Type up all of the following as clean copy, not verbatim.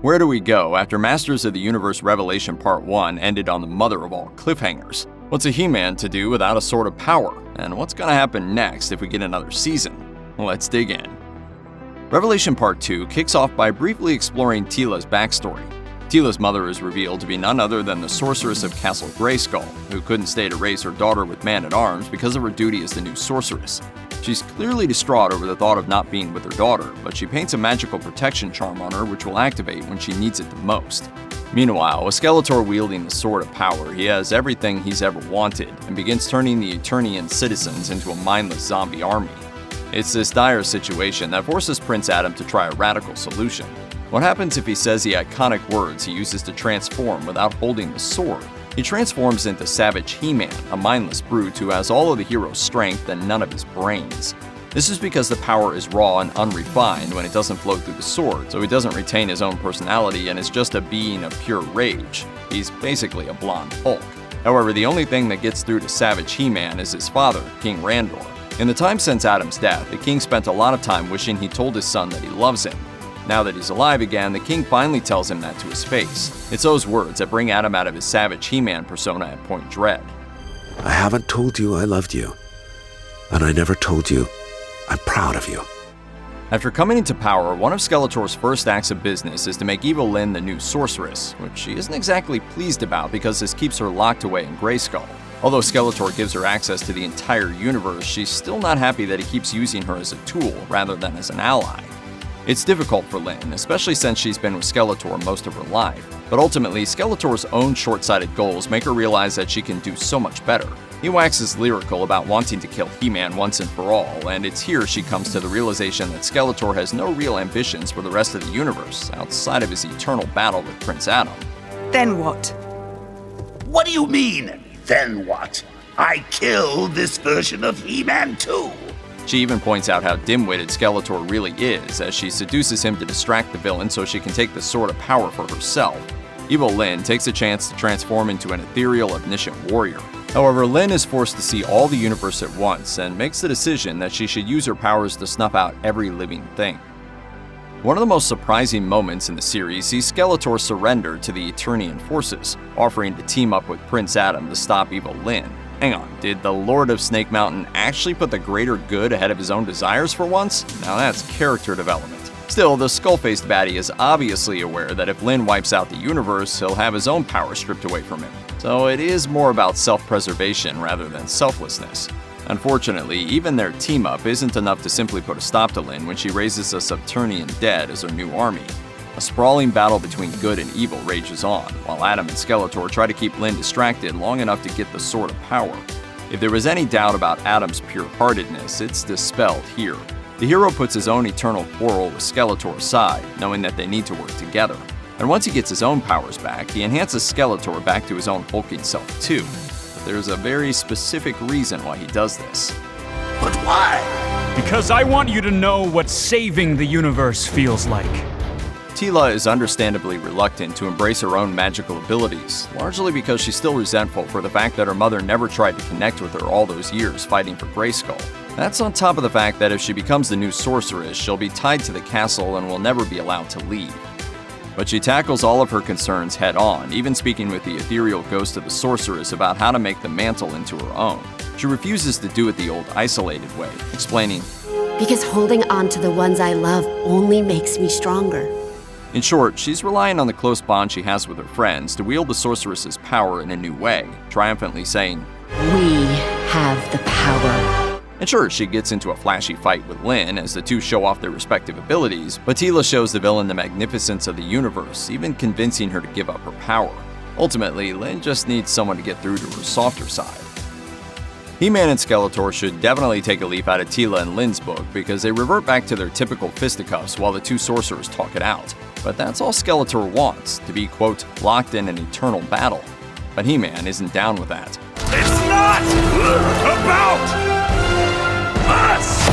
Where do we go after Masters of the Universe Revelation Part 1 ended on the mother of all cliffhangers? What's a He-Man to do without a sword of power? And what's gonna happen next if we get another season? Let's dig in. Revelation Part 2 kicks off by briefly exploring Teela's backstory. Teela's mother is revealed to be none other than the sorceress of Castle Grayskull, who couldn't stay to raise her daughter with man-at-arms because of her duty as the new sorceress. She's clearly distraught over the thought of not being with her daughter, but she paints a magical protection charm on her which will activate when she needs it the most. Meanwhile, with Skeletor wielding the Sword of Power, he has everything he's ever wanted and begins turning the Eternian citizens into a mindless zombie army. It's this dire situation that forces Prince Adam to try a radical solution. What happens if he says the iconic words he uses to transform without holding the sword? He transforms into Savage He-Man, a mindless brute who has all of the hero's strength and none of his brains. This is because the power is raw and unrefined when it doesn't flow through the sword, so he doesn't retain his own personality and is just a being of pure rage. He's basically a blonde Hulk. However, the only thing that gets through to Savage He-Man is his father, King Randor. In the time since Adam's death, the king spent a lot of time wishing he told his son that he loves him. Now that he's alive again, the king finally tells him that to his face. It's those words that bring Adam out of his Savage He-Man persona at Point Dread. I haven't told you I loved you, and I never told you I'm proud of you. After coming into power, one of Skeletor's first acts of business is to make Evil-Lyn the new sorceress, which she isn't exactly pleased about because this keeps her locked away in Grayskull. Although Skeletor gives her access to the entire universe, she's still not happy that he keeps using her as a tool rather than as an ally. It's difficult for Lyn, especially since she's been with Skeletor most of her life. But ultimately, Skeletor's own short-sighted goals make her realize that she can do so much better. He waxes lyrical about wanting to kill He-Man once and for all, and it's here she comes to the realization that Skeletor has no real ambitions for the rest of the universe, outside of his eternal battle with Prince Adam. Then what? What do you mean, then what? I killed this version of He-Man too. She even points out how dim-witted Skeletor really is, as she seduces him to distract the villain so she can take the Sword of Power for herself. Evil-Lyn takes a chance to transform into an ethereal, omniscient warrior. However, Lyn is forced to see all the universe at once and makes the decision that she should use her powers to snuff out every living thing. One of the most surprising moments in the series sees Skeletor surrender to the Eternian forces, offering to team up with Prince Adam to stop Evil-Lyn. Hang on, did the Lord of Snake Mountain actually put the greater good ahead of his own desires for once? Now that's character development. Still, the skull-faced baddie is obviously aware that if Lyn wipes out the universe, he'll have his own power stripped away from him. So it is more about self-preservation rather than selflessness. Unfortunately, even their team-up isn't enough to simply put a stop to Lyn when she raises the Subterranean Dead as her new army. A sprawling battle between good and evil rages on, while Adam and Skeletor try to keep Lyn distracted long enough to get the Sword of Power. If there was any doubt about Adam's pure-heartedness, it's dispelled here. The hero puts his own eternal quarrel with Skeletor aside, knowing that they need to work together. And once he gets his own powers back, he enhances Skeletor back to his own hulking self too. But there's a very specific reason why he does this. But why? Because I want you to know what saving the universe feels like. Teela is understandably reluctant to embrace her own magical abilities, largely because she's still resentful for the fact that her mother never tried to connect with her all those years fighting for Grayskull. That's on top of the fact that if she becomes the new sorceress, she'll be tied to the castle and will never be allowed to leave. But she tackles all of her concerns head-on, even speaking with the ethereal ghost of the sorceress about how to make the mantle into her own. She refuses to do it the old isolated way, explaining, "Because holding on to the ones I love only makes me stronger." In short, she's relying on the close bond she has with her friends to wield the sorceress's power in a new way, triumphantly saying, "We have the power." And sure, she gets into a flashy fight with Lyn as the two show off their respective abilities, but Teela shows the villain the magnificence of the universe, even convincing her to give up her power. Ultimately, Lyn just needs someone to get through to her softer side. He-Man and Skeletor should definitely take a leaf out of Teela and Lyn's book because they revert back to their typical fisticuffs while the two sorcerers talk it out. But that's all Skeletor wants, to be, quote, locked in an eternal battle. But He-Man isn't down with that. It's not about us!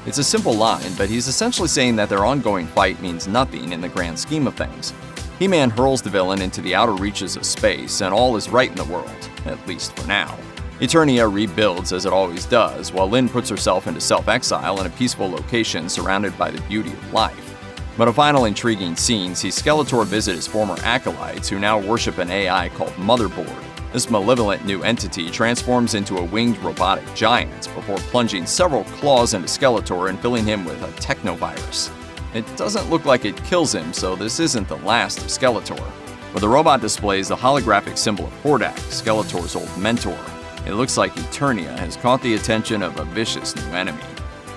It's a simple line, but he's essentially saying that their ongoing fight means nothing in the grand scheme of things. He-Man hurls the villain into the outer reaches of space, and all is right in the world, at least for now. Eternia rebuilds as it always does, while Lyn puts herself into self-exile in a peaceful location surrounded by the beauty of life. But a final intriguing scene sees Skeletor visit his former acolytes who now worship an AI called Motherboard. This malevolent new entity transforms into a winged robotic giant before plunging several claws into Skeletor and filling him with a technovirus. It doesn't look like it kills him, so this isn't the last of Skeletor. But the robot displays the holographic symbol of Hordak, Skeletor's old mentor. It looks like Eternia has caught the attention of a vicious new enemy.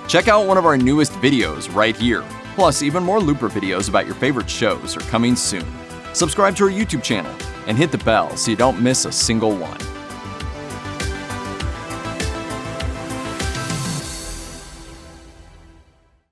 Check out one of our newest videos right here. Plus, even more Looper videos about your favorite shows are coming soon. Subscribe to our YouTube channel and hit the bell so you don't miss a single one.